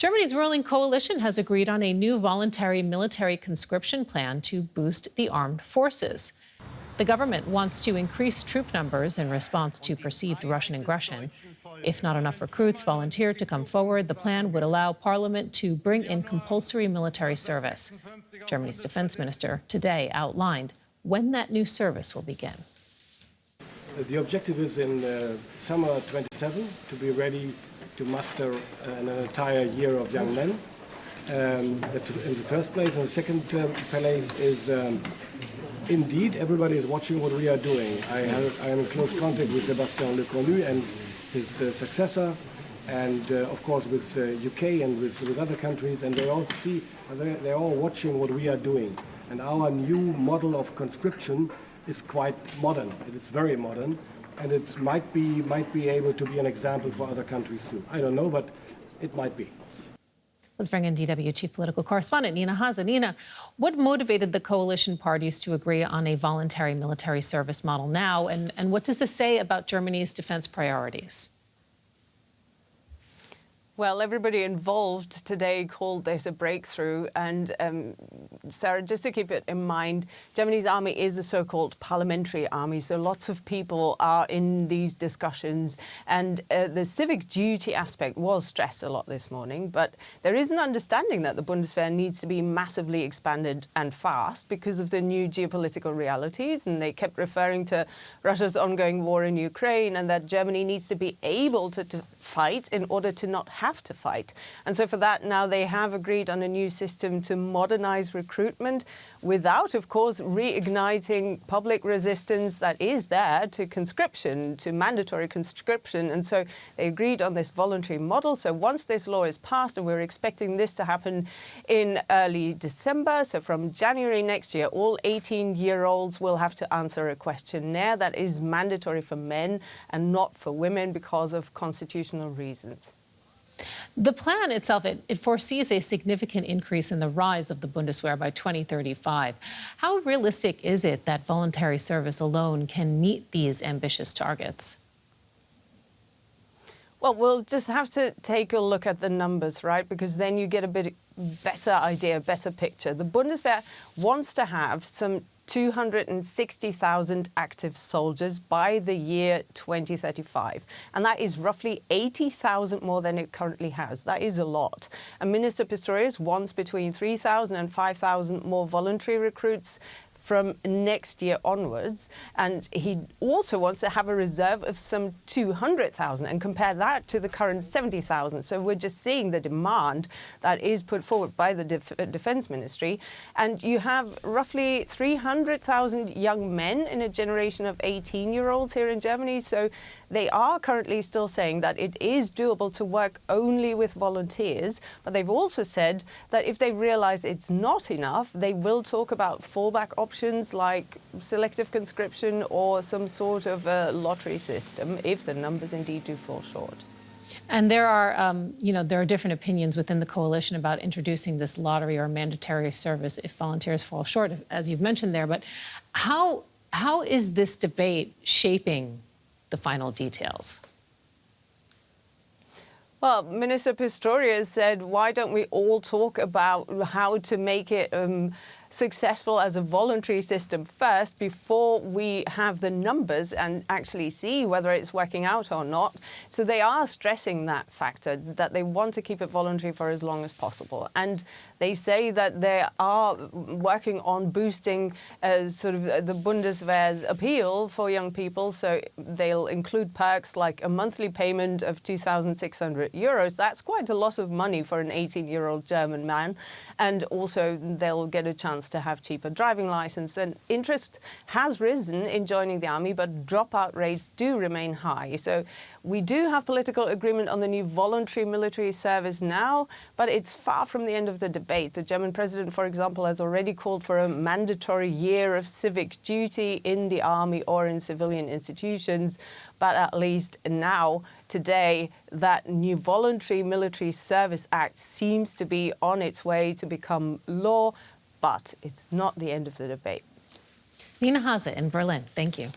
Germany's ruling coalition has agreed on a new voluntary military conscription plan to boost the armed forces. The government wants to increase troop numbers in response to perceived Russian aggression. If not enough recruits volunteer to come forward, the plan would allow Parliament to bring in compulsory military service. Germany's defense minister today outlined when that new service will begin. The objective is in summer 27 to be ready to muster an entire year of young men. That's in the first place. And the second place is indeed everybody is watching what we are doing. I am in close contact with Sebastian Lecornu and his successor, and of course with UK and with other countries, and they're all watching what we are doing. And our new model of conscription is quite modern. It is very modern, and it might be able to be an example for other countries too. I don't know, but it might be. Let's bring in DW Chief Political Correspondent Nina Haase. Nina, what motivated the coalition parties to agree on a voluntary military service model now, and what does this say about Germany's defense priorities? Well, everybody involved today called this a breakthrough. And Sarah, just to keep it in mind, Germany's army is a so-called parliamentary army. So lots of people are in these discussions. And the civic duty aspect was stressed a lot this morning. But there is an understanding that the Bundeswehr needs to be massively expanded and fast because of the new geopolitical realities. And they kept referring to Russia's ongoing war in Ukraine and that Germany needs to be able to fight in order to not have to fight. And so for that, now they have agreed on a new system to modernize recruitment without, of course, reigniting public resistance that is there to conscription, to mandatory conscription. And so they agreed on this voluntary model. So once this law is passed, and we're expecting this to happen in early December, so from January next year, all 18-year-olds will have to answer a questionnaire that is mandatory for men and not for women because of constitutional reasons. The plan itself, it foresees a significant increase in the rise of the Bundeswehr by 2035. How realistic is it that voluntary service alone can meet these ambitious targets? Well, we'll just have to take a look at the numbers, right? Because then you get a bit better idea, better picture. The Bundeswehr wants to have some 260,000 active soldiers by the year 2035. And that is roughly 80,000 more than it currently has. That is a lot. And Minister Pistorius wants between 3,000 and 5,000 more voluntary recruits from next year onwards. And he also wants to have a reserve of some 200,000 and compare that to the current 70,000. So we're just seeing the demand that is put forward by the Defense Ministry. And you have roughly 300,000 young men in a generation of 18-year-olds here in Germany. So they are currently still saying that it is doable to work only with volunteers. But they've also said that if they realize it's not enough, they will talk about fallback options like selective conscription or some sort of a lottery system if the numbers indeed do fall short. And there are, there are different opinions within the coalition about introducing this lottery or mandatory service if volunteers fall short, as you've mentioned there. But how is this debate shaping the final details? Well, Minister Pistorius said, why don't we all talk about how to make it successful as a voluntary system first before we have the numbers and actually see whether it's working out or not. So they are stressing that factor, that they want to keep it voluntary for as long as possible. And they say that they are working on boosting sort of the Bundeswehr's appeal for young people. So they'll include perks like a monthly payment of 2,600 euros. That's quite a lot of money for an 18-year-old German man. And also they'll get a chance to have cheaper driving license. And interest has risen in joining the army, but dropout rates do remain high. So we do have political agreement on the new voluntary military service now, but it's far from the end of the debate. The German president, for example, has already called for a mandatory year of civic duty in the army or in civilian institutions. But at least now, today, that new Voluntary Military Service Act seems to be on its way to become law, but it's not the end of the debate. Nina Haase in Berlin, thank you.